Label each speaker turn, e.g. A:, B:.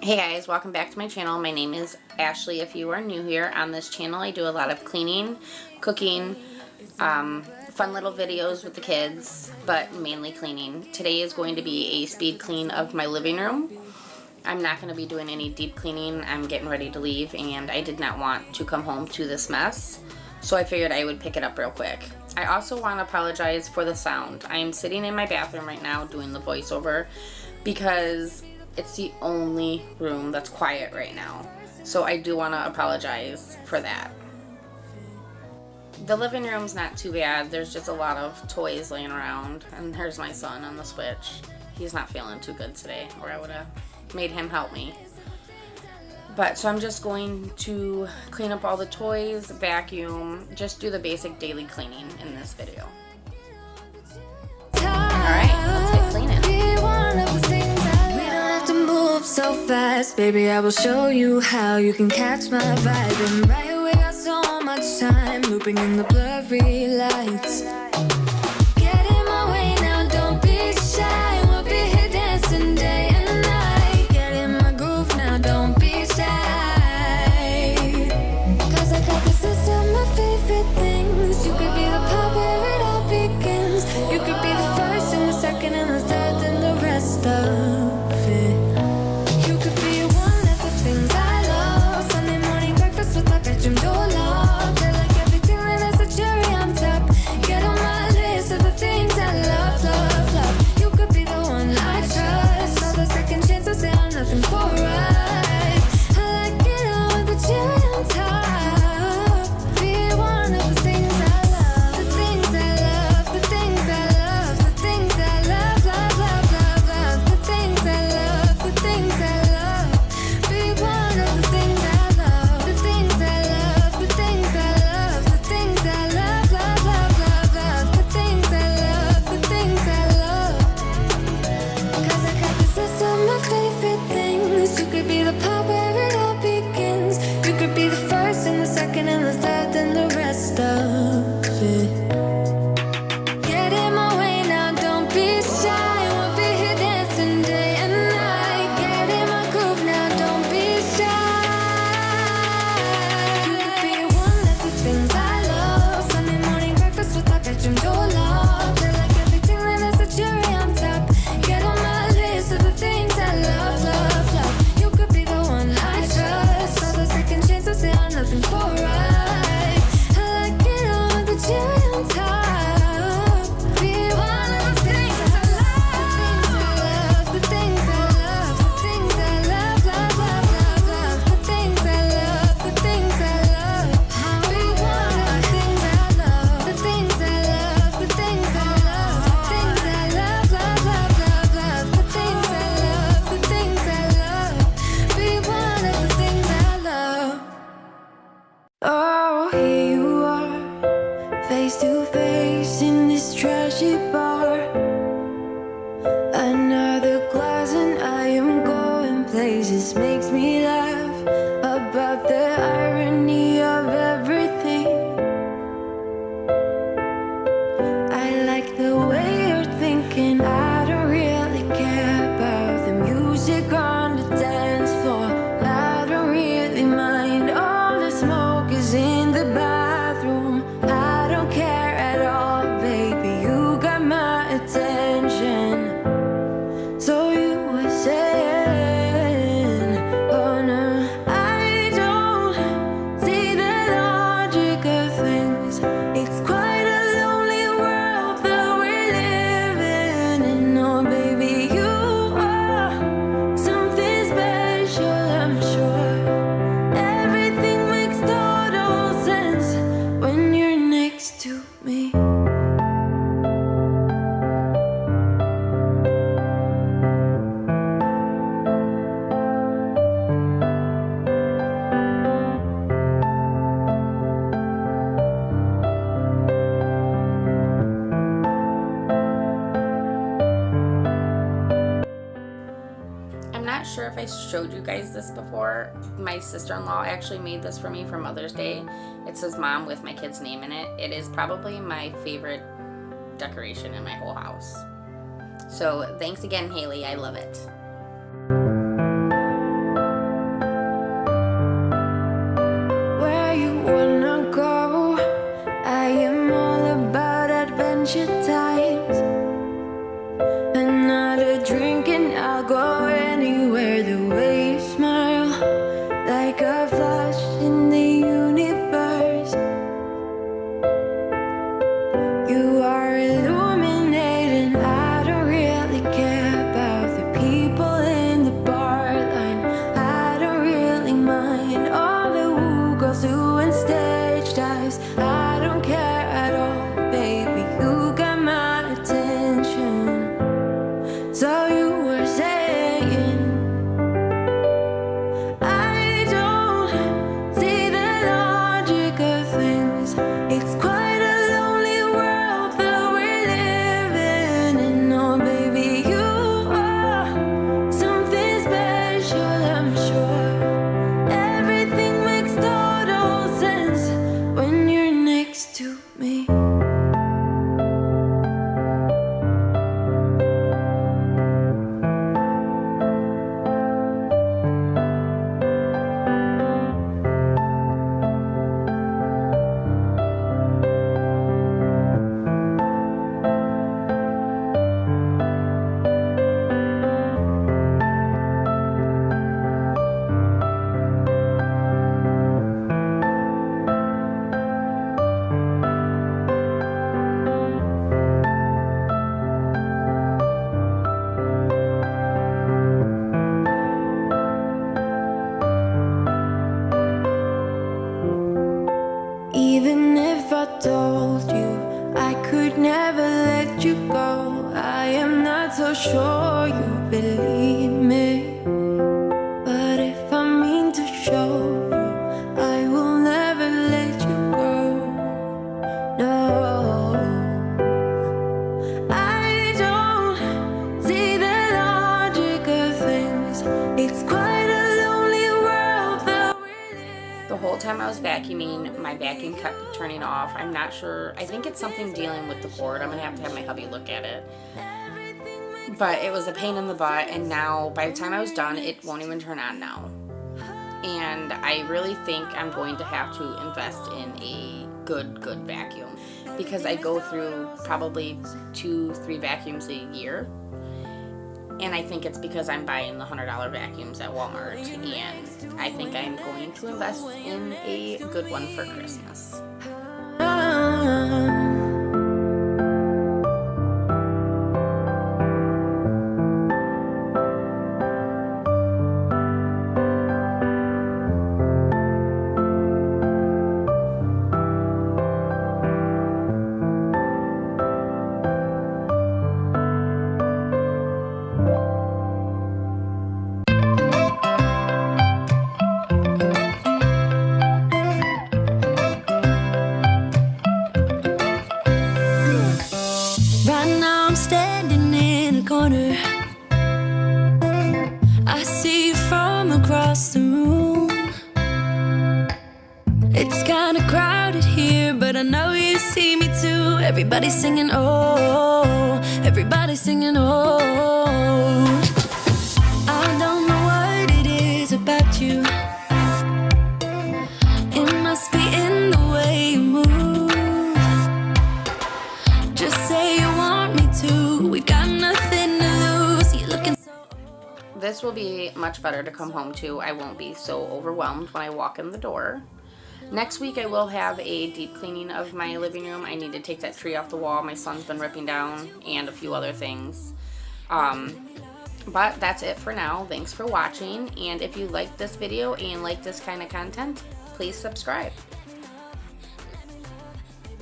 A: Hey guys, welcome back to my channel. My name is Ashley. If you are new here on this channel, I do a lot of cleaning, cooking, fun little videos with the kids, but mainly cleaning. Today is going to be a speed clean of my living room. I'm not going to be doing any deep cleaning. I'm getting ready to leave and I did not want to come home to this mess, so I figured I would pick it up real quick. I also want to apologize for the sound. I am sitting in my bathroom right now doing the voiceover because it's the only room that's quiet right now. So I do want to apologize for that. The living room's not too bad. There's just a lot of toys laying around. And here's my son on the Switch. He's not feeling too good today, or I would have made him help me. But so I'm just going to clean up all the toys, vacuum, just do the basic daily cleaning in this video. Alright, let's get cleaning.
B: So fast, baby, I will show you how you can catch my vibe. And right away, got so much time looping in the blurry lights. Get in my way now, don't be shy. We'll be here dancing day and night. Get in my groove now, don't be shy. Cause I got this list of my favorite things. You could be the part where it all begins. You could be the first and the second and the third and the rest of it. Makes me laugh about the irony of everything. I like the way you're thinking. I don't really care about the music on the dance floor. I don't really mind. All the smoke is in the bathroom. I don't care at all, baby. You got my attention. So you would say
A: sure if I showed you guys this before. My sister-in-law actually made this for me for Mother's Day. It says Mom with my kid's name in it. It is probably my favorite decoration in my whole house. So thanks again, Haley. I love it.
B: of times. Another drink and I'll go anywhere. The way you smile, like a flash in the universe. You are illuminating. I don't really care about the people in the bar line. I don't really mind all the woo girls doing stage dives. I don't care at all, baby. You got my attention. So you were saying, I don't see the logic of things. It's quite a lonely world that we're living in. Oh, baby, you are something special, I'm sure. Everything makes total sense when you're next to me. Even if I told you I could never let you go, I am not so sure you believe me. But if I mean to show you, I will never let you go. No, I don't see the logic of things. It's quite a lonely world that we're living.
A: The whole time I was vacuuming, my vacuum kept turning off. I'm not sure. I think it's something dealing with the cord. I'm going to have my hubby look at it. But it was a pain in the butt, and now by the time I was done, it won't even turn on now. And I really think I'm going to have to invest in a good vacuum, because I go through probably 2-3 vacuums a year. And I think it's because I'm buying the $100 vacuums at Walmart, and I think I'm going to invest in a good one for Christmas.
B: Right now I'm standing in a corner. I see you from across the room. It's kinda crowded here, but I know you see me too. Everybody's singing, oh, everybody's singing, oh. I don't know what it is about you. It must be in the way you move. Just say you want me to. We've got nothing to lose. You're looking so.
A: This will be much better to come home to. I won't be so overwhelmed when I walk in the door. Next week I will have a deep cleaning of my living room. I need to take that tree off the wall my son's been ripping down, and a few other things. But that's it for now. Thanks for watching, and if you like this video and like this kind of content, please subscribe.